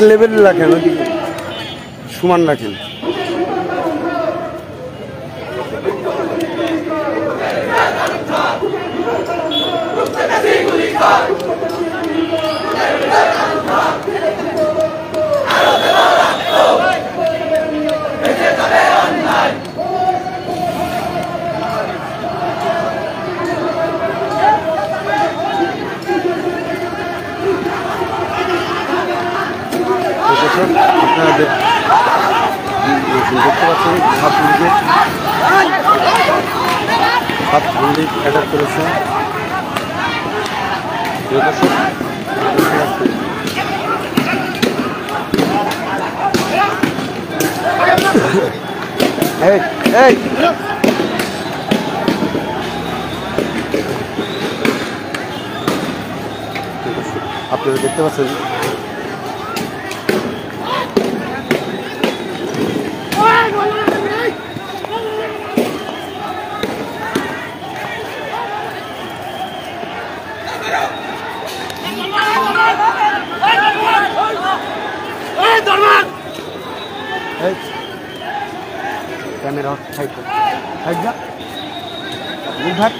Level রাখেন, সমান রাখেন। আপনারা দেখতে পাচ্ছেন ছাত্রলীগ অ্যাটাক করেছে। আপনারা দেখতে পাচ্ছেন ক্যামেরা সাইড যা ঘাট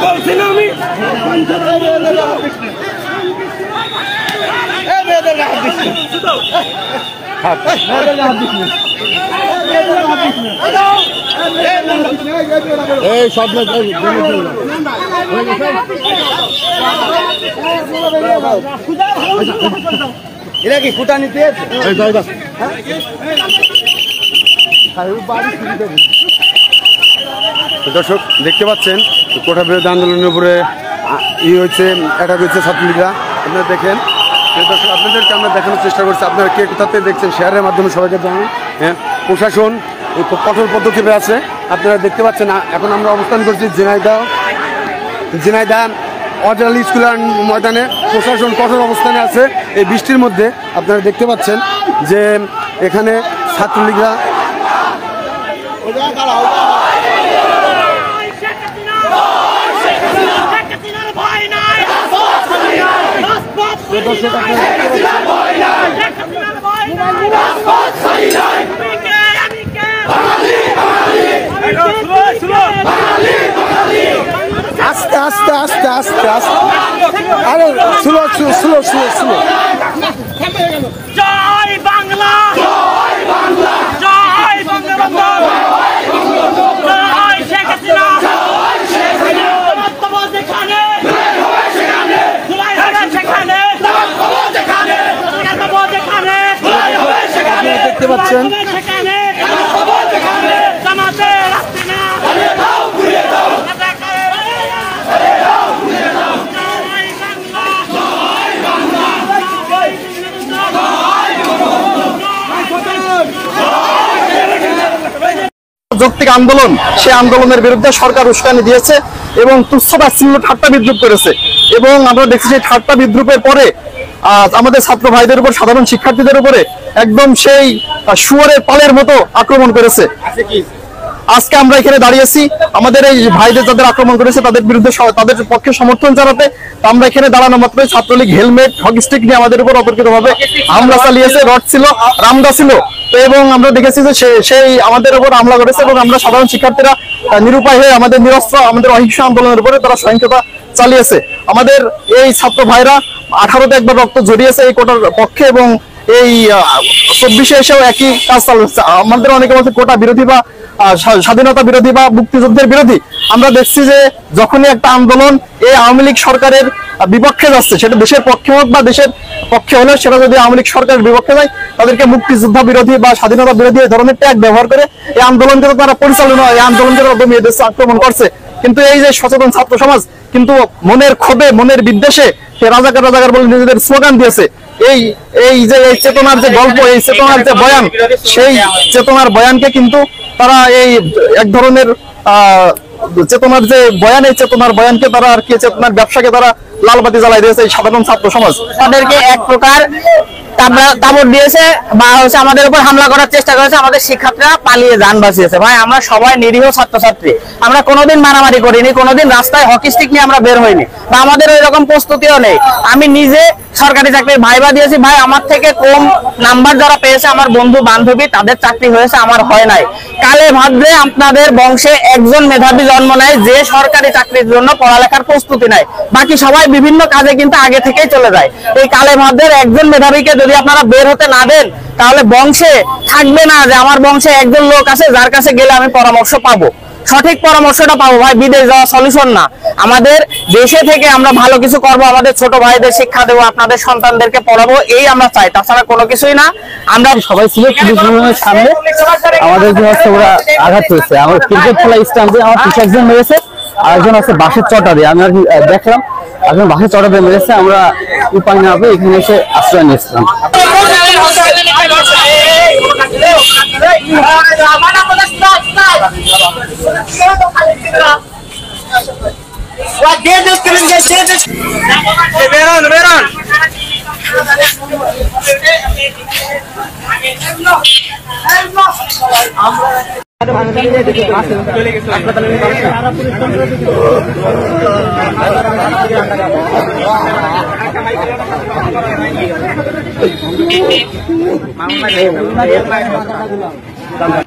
বলছিলাম আমি এই সব এরা কি কুটা নিতে দর্শক দেখতে পাচ্ছেন কোটা বিরোধী আন্দোলনের উপরে হয়েছে অ্যাটাক হয়েছে ছাত্রলীগরা। আপনারা দেখেন দর্শক, আপনাদেরকে আমরা দেখানোর চেষ্টা করছি। আপনারা কে কোথাতে দেখছেন শেয়ারের মাধ্যমে সবাইকে জানান। হ্যাঁ, প্রশাসন কঠোর পদক্ষেপে আছে। আপনারা দেখতে পাচ্ছেন এখন আমরা অবস্থান করছি ঝিনাইদহ অজাল স্কুল ময়দানে। প্রশাসন কঠোর অবস্থানে আছে এই বৃষ্টির মধ্যে। আপনারা দেখতে পাচ্ছেন যে এখানে ছাত্রলীগরা আস্তে আস্তে আস্তে আস্তে আস্তে আরে slow slow slow slow slow. জয় বাংলা, জয় বাংলা, জয় বঙ্গবন্ধু, জয় শেখ হাসিনা, জয় শেখ হাসিনা। বর্তমান যেখানে জুলাই হবে সেখানে, যেখানে দেখতে পাচ্ছেন সেখানে জামাতে রাস্তা যৌক্তিক আন্দোলন, সে আন্দোলনের বিরুদ্ধে সরকার উস্কানি দিয়েছে এবং তুচ্ছ-তাচ্ছিল্য ঠাট্টা বিদ্রুপ করেছে। এবং আমরা দেখছি সেই ঠাট্টা বিদ্রুপের পরে আমাদের ছাত্র ভাইদের উপর, সাধারণ শিক্ষার্থীদের উপরে একদম সেই শুয়োরের পালের মতো আক্রমণ করেছে। আজকে আমরা এখানে দাঁড়িয়েছি আমাদের এই ভাইদের যাদের আক্রমণ করেছে তাদের বিরুদ্ধে, তাদের পক্ষে সমর্থন জানাতে। আমরা এখানে দাঁড়ানো মাত্র ছাত্রলীগ হেলমেট, হকি স্টিক নিয়ে আমাদের উপর অতর্কিতভাবে হামলা চালিয়েছে, রড ছিল, রামদা ছিল। এবং আমরা দেখেছি যে সেই আমাদের উপর হামলা করেছে এবং আমরা সাধারণ শিক্ষার্থীরা নিরুপায় হয়ে আমাদের নিরস্ত্র, আমাদের অহিংস আন্দোলনের উপরে তারা সহিংসতা চালিয়েছে। আমাদের এই ছাত্র ভাইরা 18তে একবার রক্ত জড়িয়েছে এই কোটার পক্ষে এবং এই 24-এ এসেও একই কাজ চালু হচ্ছে। আমাদের অনেকে বলছে কোটা বিরোধী বা স্বাধীনতা বিরোধী বা মুক্তিযুদ্ধের বিরোধী। আমরা দেখছি যে যখনই একটা আন্দোলন এই আওয়ামী লীগ সরকারের বিপক্ষে যাচ্ছে, সেটা দেশের পক্ষে হোক বা দেশের পক্ষে হলেও, সেটা যদি আওয়ামী লীগ সরকারের বিপক্ষে যায় তাদেরকে মুক্তিযোদ্ধা বিরোধী বা স্বাধীনতা বিরোধী এই ধরনের ট্যাগ ব্যবহার করে এই আন্দোলনকে তারা পরিচালনা, এই আন্দোলনকে তারা দমিয়ে দিচ্ছে, আক্রমণ করছে। কিন্তু এই যে সচেতন ছাত্র সমাজ কিন্তু মনের ক্ষোভে, মনের বিদ্বেষে সে রাজাকার রাজাকার বলে নিজেদের স্লোগান দিয়েছে। এই যে এই চেতনার যে গল্প, এই চেতনার যে বয়ান, সেই চেতনার বয়ানকে কিন্তু তারা এই এক ধরনের চেতনার যে বয়ান, এই চেতনার বয়ানকে তারা আর কি চেতনার ব্যবসাকে তারা লালবাতি জ্বালাই দিয়েছে এই সাধারণ ছাত্র সমাজ। তাদেরকে এক প্রকার তাবড় দিয়েছে বা হচ্ছে আমাদের উপর হামলা করার চেষ্টা করেছে, আমাদের শিক্ষার্থীরা পালিয়ে যান বাঁচিয়েছে। ভাই আমরা সবাই নিরীহ ছাত্রছাত্রী, আমরা কোনোদিন মারামারি করিনি, কোনোদিন রাস্তায় হকি স্টিক নিয়ে আমরা বের হইনি, বা আমাদের ওই রকম প্রস্তুতিও নেই। আমি নিজে সরকারি চাকরির ভাইবা দিয়েছি, ভাই আমার থেকে কম নাম্বার যারা পেয়েছে আমার বন্ধু বান্ধবী তাদের চাকরি হয়েছে, আমার হয় নাই। কালে ভাদ্রে আপনাদের বংশে একজন মেধাবী জন্ম নেয় যে সরকারি চাকরির জন্য পড়ালেখার প্রস্তুতি নেয়, বাকি সবাই বিভিন্ন কাজে কিন্তু আগে থেকেই চলে যায়। এই কালে ভাদ্রের একজন মেধাবীকে যদি আপনারা বের হতে না দেন তাহলে বংশে থাকবে না যে আমার বংশে একজন লোক আছে যার কাছে গেলে আমি পরামর্শ পাবো, সঠিক পরামর্শটা পাবো। ভাই বিদেশ যাওয়া সলিউশন না, আমাদের দেশে থেকে আমরা ভালো কিছু করবো, আমাদের ছোট ভাইদের শিক্ষা দেবো, আপনাদের সন্তানদেরকে পড়াবো, এই আমরা চাই, তাছাড়া কোনো কিছুই না। আমরা সবাই ছিল পুলিশ ভবনের সামনে, আমাদের যে হচ্ছে ওরা আঘাত হয়েছে, আমার ক্রিকেট খেলা স্ট্যাম্পে আমার কিছু একজন মেরেছে, আরেকজন আছে বাঁশের চটা দিয়ে, আমি আর কি দেখলাম একজন বাঁশের চটা দিয়ে মেরেছে। আমরা উপায় না পেয়ে এখানে এসে আশ্রয় নিয়েছিলাম। আমরা